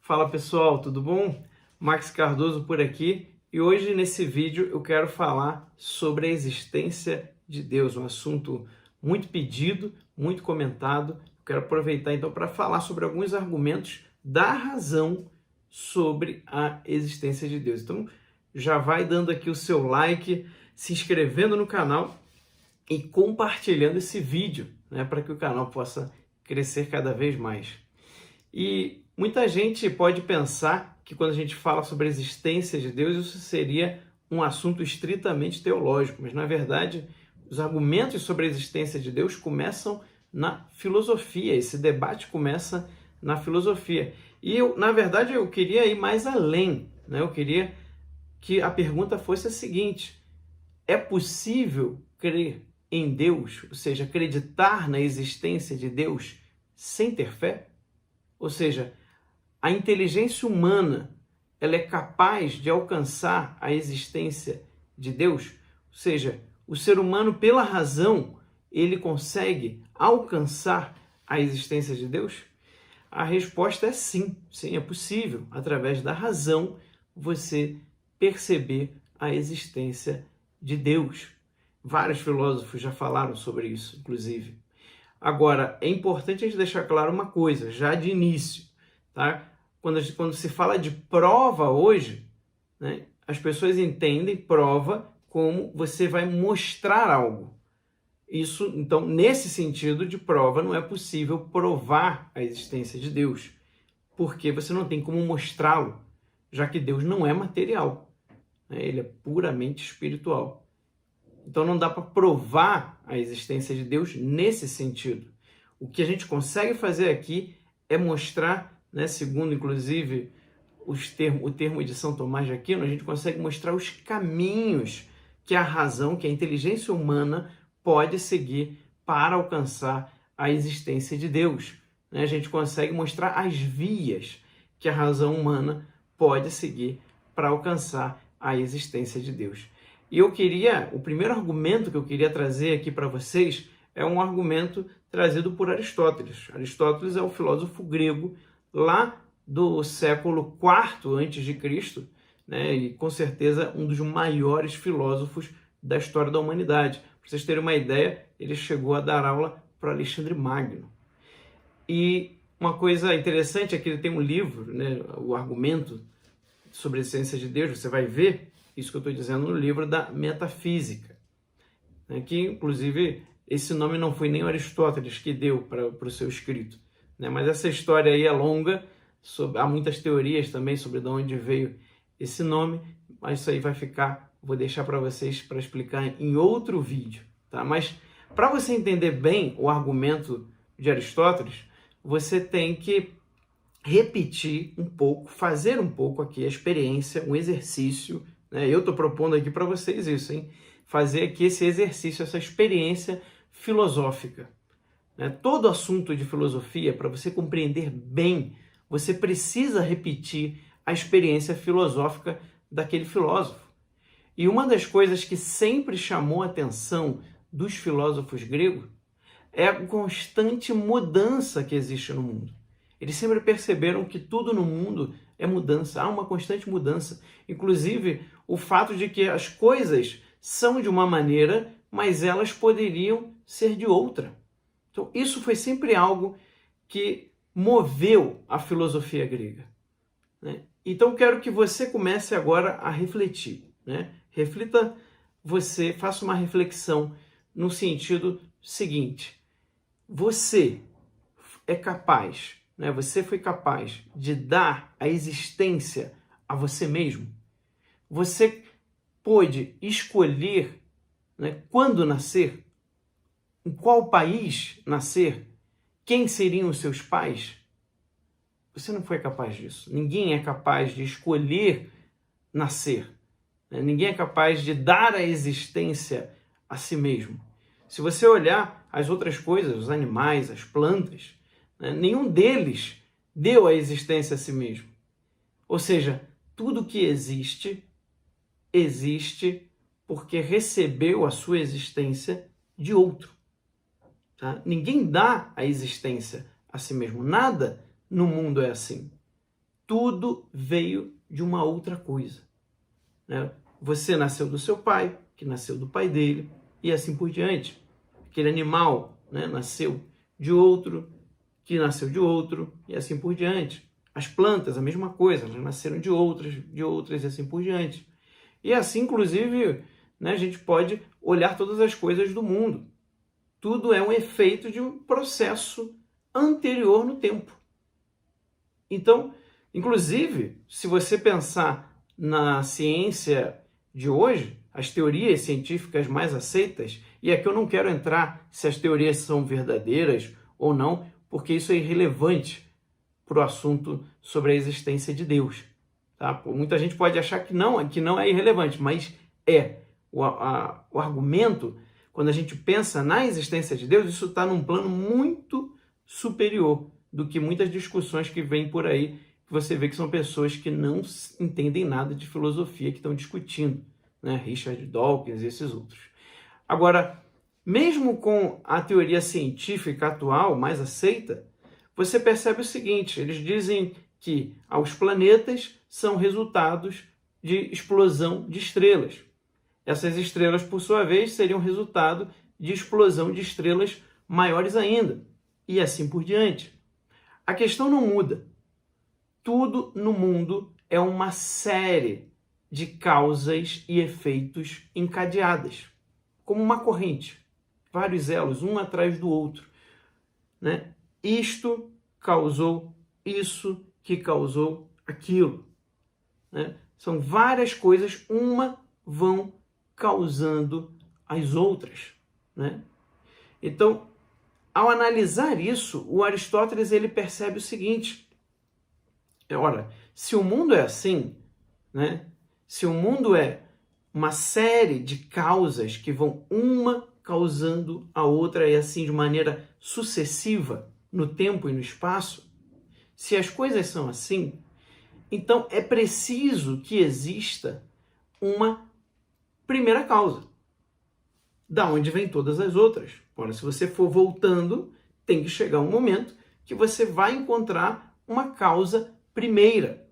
Fala pessoal, tudo bom? Max Cardoso por aqui e hoje nesse vídeo eu quero falar sobre a existência de Deus, um assunto muito pedido, muito comentado. Eu quero aproveitar então para falar sobre alguns argumentos da razão sobre a existência de Deus. Então já vai dando aqui o seu like, se inscrevendo no canal e compartilhando esse vídeo, né, para que o canal possa crescer cada vez mais. E muita gente pode pensar que quando a gente fala sobre a existência de Deus, isso seria um assunto estritamente teológico, mas na verdade os argumentos sobre a existência de Deus começam na filosofia, esse debate começa na filosofia. E na verdade eu queria ir mais além, né? Eu queria que a pergunta fosse a seguinte: é possível crer em Deus, ou seja, acreditar na existência de Deus sem ter fé? Ou seja, a inteligência humana, ela é capaz de alcançar a existência de Deus? Ou seja, o ser humano, pela razão, ele consegue alcançar a existência de Deus? A resposta é sim, sim, é possível, através da razão, você perceber a existência de Deus. Vários filósofos já falaram sobre isso, inclusive. Agora, é importante a gente deixar claro uma coisa, já de início, tá? Quando se fala de prova hoje, né, as pessoas entendem prova como você vai mostrar algo. Isso, então, nesse sentido de prova, não é possível provar a existência de Deus, porque você não tem como mostrá-lo, já que Deus não é material, né? Ele é puramente espiritual. Então não dá para provar a existência de Deus nesse sentido. O que a gente consegue fazer aqui é mostrar, né, segundo inclusive o termo de São Tomás de Aquino, a gente consegue mostrar os caminhos que a razão, que a inteligência humana pode seguir para alcançar a existência de Deus. Né? A gente consegue mostrar as vias que a razão humana pode seguir para alcançar a existência de Deus. E o primeiro argumento que eu queria trazer aqui para vocês é um argumento trazido por Aristóteles. Aristóteles é um filósofo grego lá do século IV a.C., né? E com certeza um dos maiores filósofos da história da humanidade. Para vocês terem uma ideia, ele chegou a dar aula para Alexandre Magno. E uma coisa interessante é que ele tem um livro, né, o argumento sobre a existência de Deus, você vai ver isso que eu estou dizendo no livro da Metafísica, né, que inclusive esse nome não foi nem o Aristóteles que deu para o seu escrito, né, mas essa história aí é longa, há muitas teorias também sobre de onde veio esse nome, mas isso aí vou deixar para vocês para explicar em outro vídeo, tá? Mas para você entender bem o argumento de Aristóteles, você tem que repetir um pouco, fazer um pouco aqui a experiência, um exercício, né? Eu estou propondo aqui para vocês isso, hein? Fazer aqui esse exercício, essa experiência filosófica. Né? Todo assunto de filosofia, para você compreender bem, você precisa repetir a experiência filosófica daquele filósofo. E uma das coisas que sempre chamou a atenção dos filósofos gregos é a constante mudança que existe no mundo. Eles sempre perceberam que tudo no mundo é mudança, há uma constante mudança. Inclusive, o fato de que as coisas são de uma maneira, mas elas poderiam ser de outra. Então, isso foi sempre algo que moveu a filosofia grega, né? Então, quero que você comece agora a refletir, né? Faça uma reflexão no sentido seguinte: você é capaz, né? Você foi capaz de dar a existência a você mesmo? Você pôde escolher, né, quando nascer, em qual país nascer, quem seriam os seus pais? Você não foi capaz disso. Ninguém é capaz de escolher nascer. Né? Ninguém é capaz de dar a existência a si mesmo. Se você olhar as outras coisas, os animais, as plantas, né, nenhum deles deu a existência a si mesmo. Ou seja, tudo que existe, existe porque recebeu a sua existência de outro. Tá? Ninguém dá a existência a si mesmo. Nada no mundo é assim. tudo veio de uma outra coisa, né? Você nasceu do seu pai, que nasceu do pai dele, e assim por diante. Aquele animal, né, nasceu de outro, que nasceu de outro, e assim por diante. As plantas, a mesma coisa, elas nasceram de outras, e assim por diante. E assim, inclusive, né, a gente pode olhar todas as coisas do mundo. Tudo é um efeito de um processo anterior no tempo. Então, inclusive, se você pensar na ciência de hoje, as teorias científicas mais aceitas, e aqui eu não quero entrar se as teorias são verdadeiras ou não, porque isso é irrelevante para o assunto sobre a existência de Deus. Tá? Muita gente pode achar que não é irrelevante, mas é. O argumento, quando a gente pensa na existência de Deus, isso está num plano muito superior do que muitas discussões que vêm por aí, que você vê que são pessoas que não entendem nada de filosofia que estão discutindo, né? Richard Dawkins e esses outros. Agora, mesmo com a teoria científica atual, mais aceita, você percebe o seguinte, eles dizem que os planetas são resultados de explosão de estrelas. Essas estrelas, por sua vez, seriam resultado de explosão de estrelas maiores ainda, e assim por diante. A questão não muda. Tudo no mundo é uma série de causas e efeitos encadeadas, como uma corrente, vários elos, um atrás do outro, né? Isto causou isso, que causou aquilo, né? São várias coisas, uma vão causando as outras, né? Então, ao analisar isso, o Aristóteles ele percebe o seguinte: ora, se o mundo é assim, né? Se o mundo é uma série de causas que vão uma causando a outra e assim de maneira sucessiva no tempo e no espaço, se as coisas são assim, então é preciso que exista uma primeira causa, da onde vem todas as outras. Ora, se você for voltando, tem que chegar um momento que você vai encontrar uma causa primeira,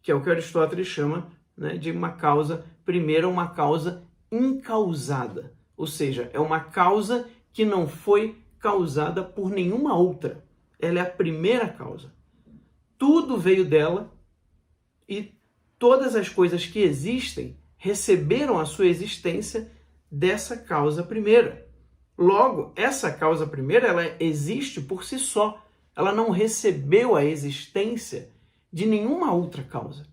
que é o que Aristóteles chama, né, de uma causa primeira, uma causa incausada. Ou seja, é uma causa que não foi causada por nenhuma outra. Ela é a primeira causa. Tudo veio dela e todas as coisas que existem receberam a sua existência dessa causa primeira. Logo, essa causa primeira, ela existe por si só. Ela não recebeu a existência de nenhuma outra causa.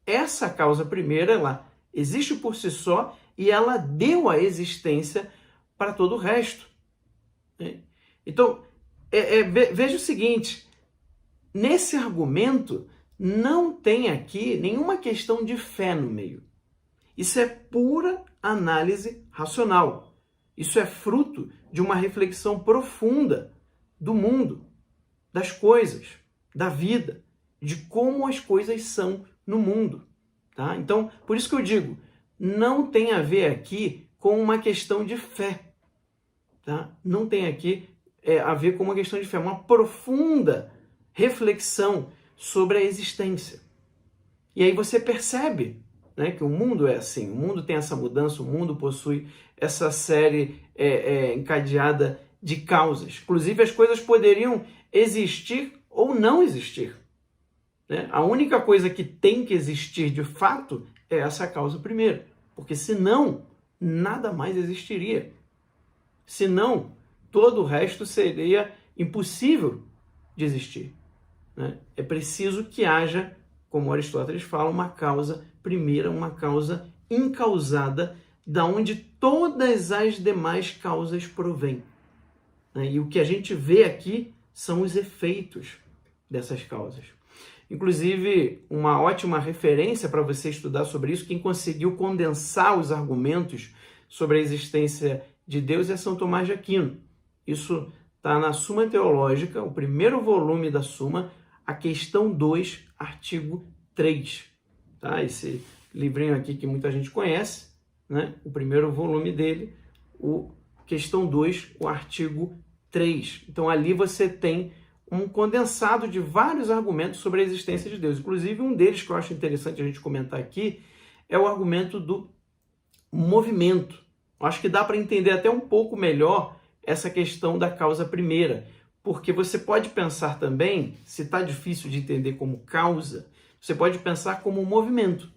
Essa causa primeira, ela existe por si só e ela deu a existência para todo o resto. Então, veja o seguinte, nesse argumento não tem aqui nenhuma questão de fé no meio. Isso é pura análise racional. Isso é fruto de uma reflexão profunda do mundo, das coisas, da vida, de como as coisas são no mundo. Tá? Então, por isso que eu digo, não tem a ver aqui com uma questão de fé. Tá? Não tem aqui a ver com uma questão de fé, uma profunda reflexão sobre a existência. E aí você percebe, né, que o mundo é assim, o mundo tem essa mudança, o mundo possui essa série encadeada de causas. Inclusive, as coisas poderiam existir ou não existir. Né? A única coisa que tem que existir de fato é essa causa primeira, porque senão nada mais existiria. Senão, todo o resto seria impossível de existir. Né? É preciso que haja, como Aristóteles fala, uma causa primeira, uma causa incausada, da onde todas as demais causas provêm. Né? E o que a gente vê aqui são os efeitos dessas causas. Inclusive, uma ótima referência para você estudar sobre isso, quem conseguiu condensar os argumentos sobre a existência de Deus é São Tomás de Aquino. Isso está na Suma Teológica, o primeiro volume da Suma, a questão 2, artigo 3. Tá? Esse livrinho aqui que muita gente conhece, né? O primeiro volume dele, o questão 2, o artigo 3. Então ali você tem um condensado de vários argumentos sobre a existência de Deus. Inclusive, um deles que eu acho interessante a gente comentar aqui é o argumento do movimento. Eu acho que dá para entender até um pouco melhor essa questão da causa primeira, porque você pode pensar também, se está difícil de entender como causa, você pode pensar como um movimento.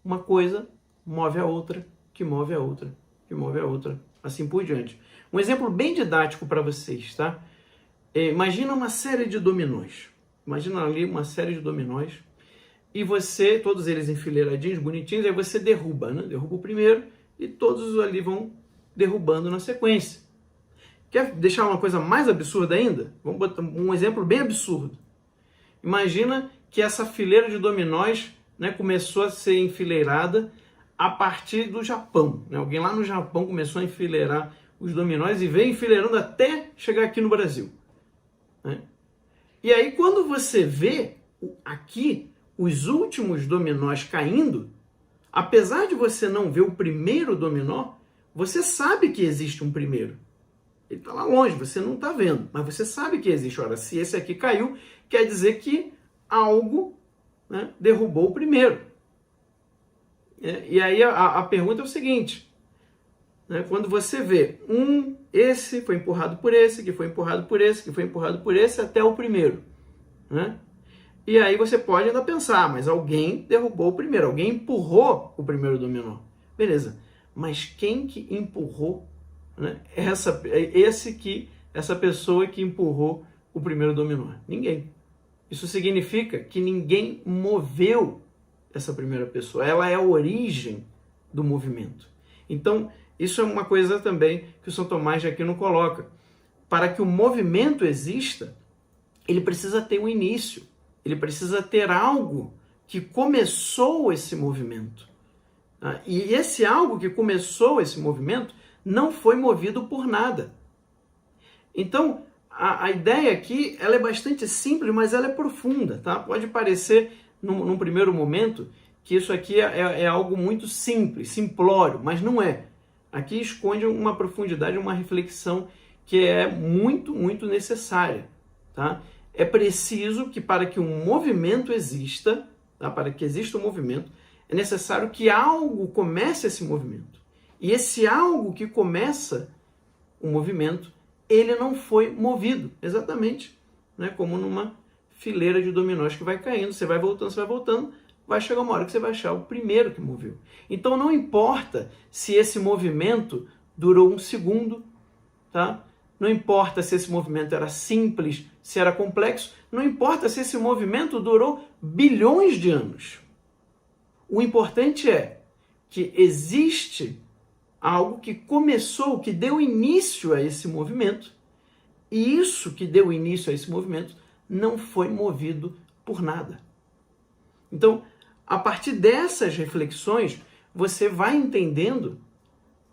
Uma coisa move a outra, que move a outra, que move a outra, assim por diante. Um exemplo bem didático para vocês, tá? Imagina uma série de dominós. Imagina ali uma série de dominós e você, todos eles enfileiradinhos, bonitinhos, aí você derruba, né? Derruba o primeiro e todos ali vão derrubando na sequência. Quer deixar uma coisa mais absurda ainda? Vamos botar um exemplo bem absurdo. Imagina que essa fileira de dominós, né, começou a ser enfileirada a partir do Japão. Né? Alguém lá no Japão começou a enfileirar os dominós e veio enfileirando até chegar aqui no Brasil. Né? E aí quando você vê aqui os últimos dominós caindo, apesar de você não ver o primeiro dominó, você sabe que existe um primeiro. Ele está lá longe, você não está vendo, mas você sabe que existe. Ora, se esse aqui caiu, quer dizer que algo, né, derrubou o primeiro. E aí a pergunta é o seguinte, né, quando você vê esse foi empurrado por esse, que foi empurrado por esse, que foi empurrado por esse, até o primeiro. Né? E aí você pode ainda pensar, mas alguém derrubou o primeiro, alguém empurrou o primeiro dominó. Beleza, mas quem que empurrou, né, essa pessoa que empurrou o primeiro dominó? Ninguém. Isso significa que ninguém moveu essa primeira pessoa. Ela é a origem do movimento. Então, isso é uma coisa também que o São Tomás de Aquino coloca. Para que o movimento exista, ele precisa ter um início. Ele precisa ter algo que começou esse movimento. E esse algo que começou esse movimento não foi movido por nada. Então, a ideia aqui ela é bastante simples, mas ela é profunda. Tá? Pode parecer, num primeiro momento, que isso aqui é algo muito simples, simplório, mas não é. Aqui esconde uma profundidade, uma reflexão que é muito, muito necessária. Tá? É preciso que para que um movimento exista, tá? Para que exista um movimento, é necessário que algo comece esse movimento. E esse algo que começa o movimento, ele não foi movido, exatamente, né? Como numa fileira de dominós que vai caindo, você vai voltando, vai chegar uma hora que você vai achar o primeiro que moveu. Então não importa se esse movimento durou um segundo, tá? Não importa se esse movimento era simples, se era complexo, não importa se esse movimento durou bilhões de anos. O importante é que existe algo que começou, que deu início a esse movimento, e isso que deu início a esse movimento não foi movido por nada. Então, a partir dessas reflexões, você vai entendendo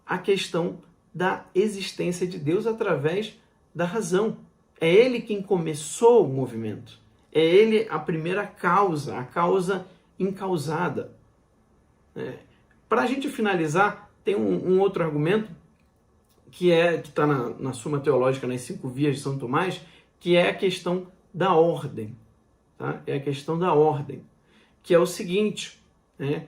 a questão da existência de Deus através da razão. É Ele quem começou o movimento. É Ele a primeira causa, a causa incausada. Para a gente finalizar, tem um outro argumento que está na Suma Teológica, nas 5 Vias de São Tomás, que é a questão da ordem. Tá? É a questão da ordem, que é o seguinte, né?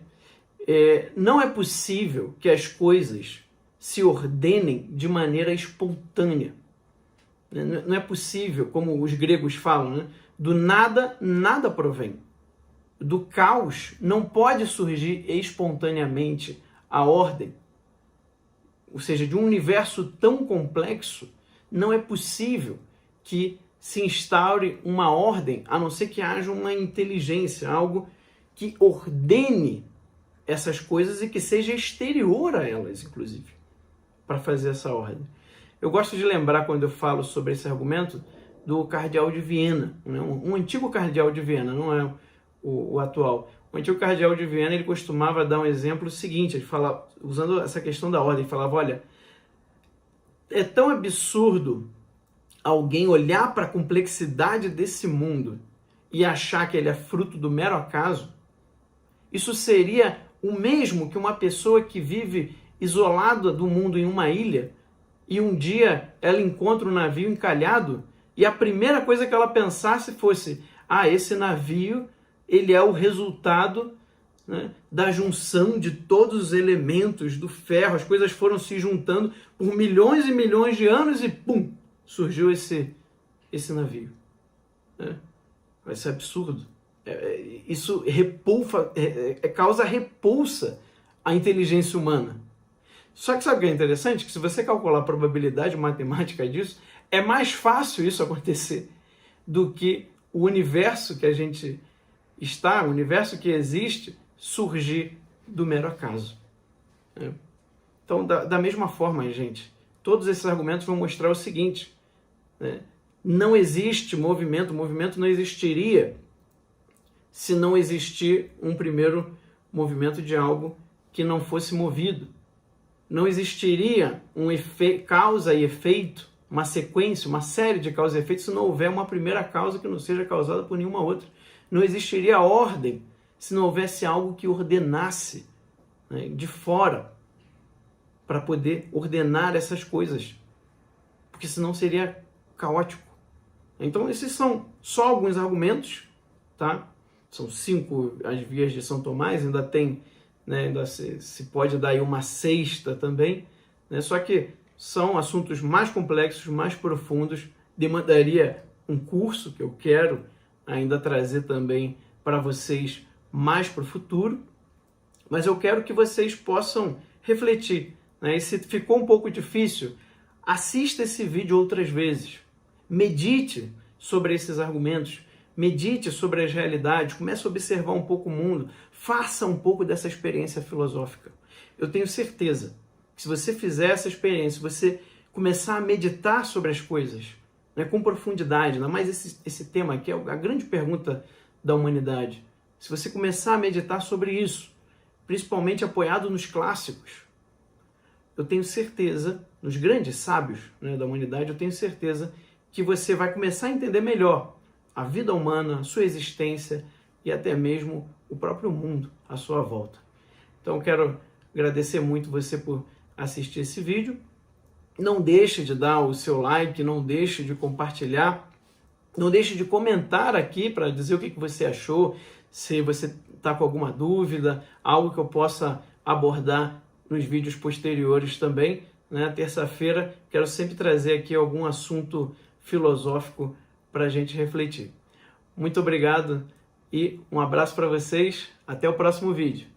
Não é possível que as coisas se ordenem de maneira espontânea. Não é possível, como os gregos falam, né? Do nada, nada provém. Do caos não pode surgir espontaneamente a ordem. Ou seja, de um universo tão complexo, não é possível que se instaure uma ordem, a não ser que haja uma inteligência, algo que ordene essas coisas e que seja exterior a elas, inclusive, para fazer essa ordem. Eu gosto de lembrar, quando eu falo sobre esse argumento, do cardeal de Viena, né? Um antigo cardeal de Viena, não é o atual. O antigo cardeal de Viena, ele costumava dar um exemplo seguinte, ele fala, usando essa questão da ordem, ele falava, olha, é tão absurdo alguém olhar para a complexidade desse mundo e achar que ele é fruto do mero acaso. Isso seria o mesmo que uma pessoa que vive isolada do mundo em uma ilha e um dia ela encontra um navio encalhado e a primeira coisa que ela pensasse fosse: esse navio ele é o resultado, né, da junção de todos os elementos do ferro, as coisas foram se juntando por milhões e milhões de anos e pum, surgiu esse navio. Né? Vai ser absurdo. Isso causa repulsa à inteligência humana. Só que sabe o que é interessante? Que se você calcular a probabilidade matemática disso, é mais fácil isso acontecer do que o universo que a gente está, o universo que existe, surgir do mero acaso. Então, da mesma forma, gente, todos esses argumentos vão mostrar o seguinte: né? Não existe movimento, o movimento não existiria se não existir um primeiro movimento de algo que não fosse movido. Não existiria causa e efeito, uma sequência, uma série de causas e efeitos se não houver uma primeira causa que não seja causada por nenhuma outra. Não existiria ordem se não houvesse algo que ordenasse, né, de fora para poder ordenar essas coisas, porque senão seria caótico. Então esses são só alguns argumentos, tá? São 5 as vias de São Tomás, ainda tem, né, ainda se pode dar aí uma sexta também, né? Só que são assuntos mais complexos, mais profundos, demandaria um curso que eu quero ainda trazer também para vocês mais para o futuro, mas eu quero que vocês possam refletir, né? E se ficou um pouco difícil, assista esse vídeo outras vezes, medite sobre esses argumentos, medite sobre as realidades, comece a observar um pouco o mundo, faça um pouco dessa experiência filosófica. Eu tenho certeza que se você fizer essa experiência, se você começar a meditar sobre as coisas, né, com profundidade, ainda mais esse tema aqui é a grande pergunta da humanidade. Se você começar a meditar sobre isso, principalmente apoiado nos clássicos, eu tenho certeza, nos grandes sábios, né, da humanidade, eu tenho certeza que você vai começar a entender melhor a vida humana, a sua existência e até mesmo o próprio mundo à sua volta. Então eu quero agradecer muito você por assistir esse vídeo. Não deixe de dar o seu like, não deixe de compartilhar, não deixe de comentar aqui para dizer o que você achou, se você está com alguma dúvida, algo que eu possa abordar nos vídeos posteriores também. Né? Terça-feira quero sempre trazer aqui algum assunto filosófico para a gente refletir. Muito obrigado e um abraço para vocês. Até o próximo vídeo.